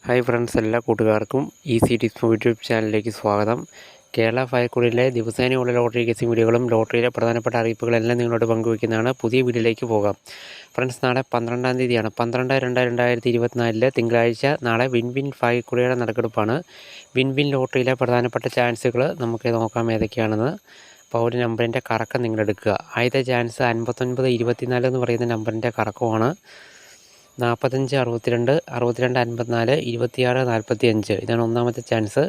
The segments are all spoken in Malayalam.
ഹായ് ഫ്രണ്ട്സ്, എല്ലാ കൂട്ടുകാർക്കും ഈസി ടിപ്സ് യൂട്യൂബ് ചാനലിലേക്ക് സ്വാഗതം. കേരള ഫയർക്കുടിലെ ദിവസേനയുള്ള ലോട്ടറി ഗെസ്സിംഗ് വീഡിയോകളും ലോട്ടറിയിലെ പ്രധാനപ്പെട്ട അറിയിപ്പുകളെല്ലാം നിങ്ങളോട് പങ്കുവയ്ക്കുന്നതാണ്. പുതിയ വീഡിയോയിലേക്ക് പോകാം. ഫ്രണ്ട്സ്, നാളെ 12-ാം തീയതിയാണ്. 12/2/2024 തിങ്കളാഴ്ച. നാളെ വിൻ ഫയർക്കുടിയുടെ നറുക്കെടുപ്പാണ്. വിൻ ലോട്ടറിയിലെ പ്രധാനപ്പെട്ട ചാൻസുകൾ നമുക്ക് നോക്കാം ഏതൊക്കെയാണെന്ന്. അപ്പോൾ ഒരു നമ്പറിൻ്റെ കറക്കം നിങ്ങളെടുക്കുക. ആദ്യത്തെ ചാൻസ് 59-24 എന്ന് പറയുന്ന നമ്പറിൻ്റെ കറക്കമാണ്. 45, 62, 62, 54, 26, 45 ഇതാണ് ഒന്നാമത്തെ ചാൻസ്.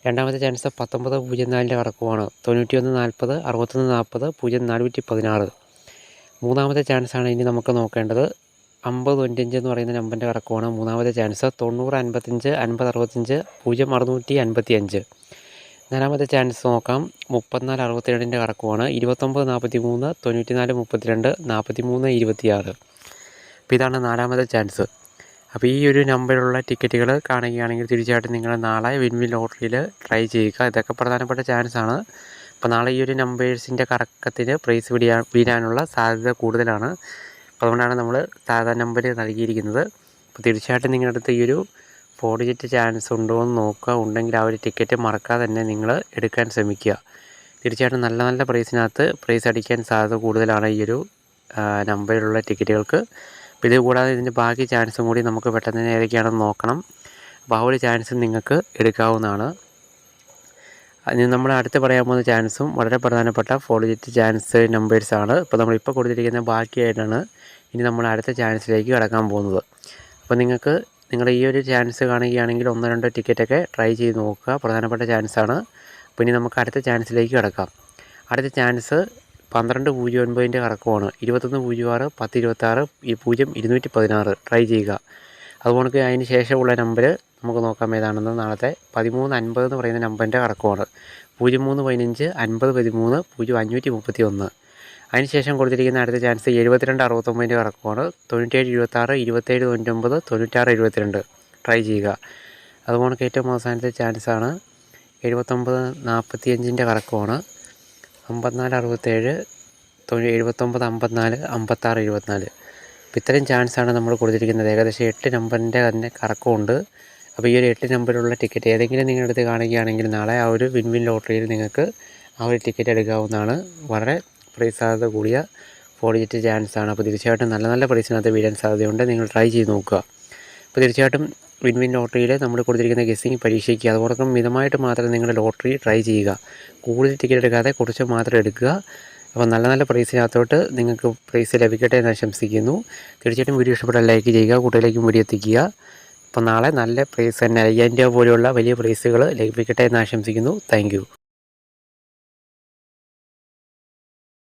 രണ്ടാമത്തെ ചാൻസ് 19-04 കറക്കമാണ്. 91, 40, 61, 40, 0416. മൂന്നാമത്തെ ചാൻസാണ് ഇനി നമുക്ക് നോക്കേണ്ടത്. 50, 95 എന്ന് പറയുന്ന നമ്പറിൻ്റെ കറക്കമാണ് മൂന്നാമത്തെ ചാൻസ്. 90, 55, 50, 65, 0655. നാലാമത്തെ ചാൻസ് നോക്കാം. 34, 62ൻ്റെ കറക്കമാണ്. 29, 43, 94, 32, 43, 26. അപ്പോൾ ഇതാണ് നാലാമത്തെ ചാൻസ്. അപ്പോൾ ഈ ഒരു നമ്പറിലുള്ള ടിക്കറ്റുകൾ കാണുകയാണെങ്കിൽ തീർച്ചയായിട്ടും നിങ്ങൾ നാളെ വിൻ ലോട്ടറിയിൽ ട്രൈ ചെയ്യുക. ഇതൊക്കെ പ്രധാനപ്പെട്ട ചാൻസാണ്. അപ്പോൾ നാളെ ഈ ഒരു നമ്പേഴ്സിൻ്റെ കറക്കത്തിന് പ്രൈസ് വീഴാനുള്ള സാധ്യത കൂടുതലാണ്. അപ്പോൾ അതുകൊണ്ടാണ് നമ്മൾ സാധാരണ നമ്പർ നൽകിയിരിക്കുന്നത്. അപ്പോൾ തീർച്ചയായിട്ടും നിങ്ങളുടെ അടുത്ത് ഈ ഒരു 4 ഡിജിറ്റ് ചാൻസ് ഉണ്ടോ എന്ന് നോക്കുക. ഉണ്ടെങ്കിൽ ആ ഒരു ടിക്കറ്റ് മറക്കാതെ തന്നെ നിങ്ങൾ എടുക്കാൻ ശ്രമിക്കുക. തീർച്ചയായിട്ടും നല്ല നല്ല പ്രൈസ് അടിക്കാൻ സാധ്യത കൂടുതലാണ് ഈ ഒരു നമ്പറിലുള്ള ടിക്കറ്റുകൾക്ക്. അപ്പോൾ ഇത് കൂടാതെ ഇതിൻ്റെ ബാക്കി ചാൻസും കൂടി നമുക്ക് പെട്ടെന്ന് തന്നെ ഏതൊക്കെയാണെന്ന് നോക്കണം. അപ്പോൾ ആ ഒരു ചാൻസ് നിങ്ങൾക്ക് എടുക്കാവുന്നതാണ്. അതിന് നമ്മൾ അടുത്ത് പറയാൻ പോകുന്ന ചാൻസും വളരെ പ്രധാനപ്പെട്ട 4 ഡിജിറ്റ് ചാൻസ് നമ്പേഴ്സാണ്. ഇപ്പോൾ നമ്മളിപ്പോൾ കൊടുത്തിരിക്കുന്ന ബാക്കിയായിട്ടാണ് ഇനി നമ്മൾ അടുത്ത ചാൻസിലേക്ക് കടക്കാൻ പോകുന്നത്. അപ്പോൾ നിങ്ങൾക്ക് നിങ്ങളുടെ ഈ ഒരു ചാൻസ് കാണുകയാണെങ്കിൽ 1-2 ടിക്കറ്റൊക്കെ ട്രൈ ചെയ്ത് നോക്കുക. പ്രധാനപ്പെട്ട ചാൻസാണ്. അപ്പോൾ ഇനി നമുക്ക് അടുത്ത ചാൻസിലേക്ക് കടക്കാം. അടുത്ത ചാൻസ് 12-09ൻ്റെ കറക്കമാണ്. 21-06, 10-26, 0-216 ട്രൈ ചെയ്യുക. അതുപോലെ അതിന് ശേഷമുള്ള നമ്പർ നമുക്ക് നോക്കാം ഏതാണെന്ന്. നാളത്തെ 13-50 എന്ന് പറയുന്ന നമ്പറിൻ്റെ കറക്കമാണ്. 03-15, 50-13, 0531. അതിന് ശേഷം കൊടുത്തിരിക്കുന്ന അടുത്ത ചാൻസ് 72-69ൻ്റെ കറക്കമാണ്. 97-26, 27-99, 96-72 ട്രൈ ചെയ്യുക. അതുപോലെ ഏറ്റവും അവസാനത്തെ ചാൻസാണ് 79-45ൻ്റെ കറക്കമാണ്. 54-67, 79-54, 56-24. അപ്പോൾ ഇത്രയും ചാൻസാണ് നമ്മൾ കൊടുത്തിരിക്കുന്നത്. ഏകദേശം 8 നമ്പറിൻ്റെ തന്നെ കറക്കമുണ്ട്. അപ്പോൾ ഈ ഒരു 8 നമ്പറിലുള്ള ടിക്കറ്റ് ഏതെങ്കിലും നിങ്ങളുടെ അടുത്ത് കാണുകയാണെങ്കിൽ നാളെ ആ ഒരു വിൻ ലോട്ടറിയിൽ നിങ്ങൾക്ക് ആ ഒരു ടിക്കറ്റ് എടുക്കാവുന്നതാണ്. വളരെ പ്രൈസ് സാധ്യത കൂടിയ 4 ഡിജിറ്റ് ചാൻസാണ്. അപ്പോൾ തീർച്ചയായിട്ടും നല്ല നല്ല പ്രൈസിനകത്ത് വീഴാൻ സാധ്യതയുണ്ട്. നിങ്ങൾ ട്രൈ ചെയ്ത് നോക്കുക. അപ്പോൾ തീർച്ചയായിട്ടും വിൻ ലോട്ടറിയിൽ നമ്മൾ കൊടുത്തിരിക്കുന്ന ഗെസ്സിങ് പരീക്ഷിക്കുക. അതോടൊപ്പം മിതമായിട്ട് മാത്രം നിങ്ങൾ ലോട്ടറി ട്രൈ ചെയ്യുക. കൂടുതൽ ടിക്കറ്റ് എടുക്കാതെ കുറച്ച് മാത്രം എടുക്കുക. അപ്പോൾ നല്ല നല്ല പ്രൈസിനകത്തോട്ട് നിങ്ങൾക്ക് പ്രൈസ് ലഭിക്കട്ടെ എന്ന് ആശംസിക്കുന്നു. തീർച്ചയായിട്ടും വീഡിയോ ഇഷ്ടപ്പെട്ടാൽ ലൈക്ക് ചെയ്യുക, കൂട്ടുകാരിലേക്കും വീഡിയോ എത്തിക്കുക. അപ്പോൾ നാളെ നല്ല പ്രൈസ് തന്നെ 5000 രൂപ പോലെയുള്ള വലിയ പ്രൈസുകൾ ലഭിക്കട്ടെ എന്ന് ആശംസിക്കുന്നു. താങ്ക്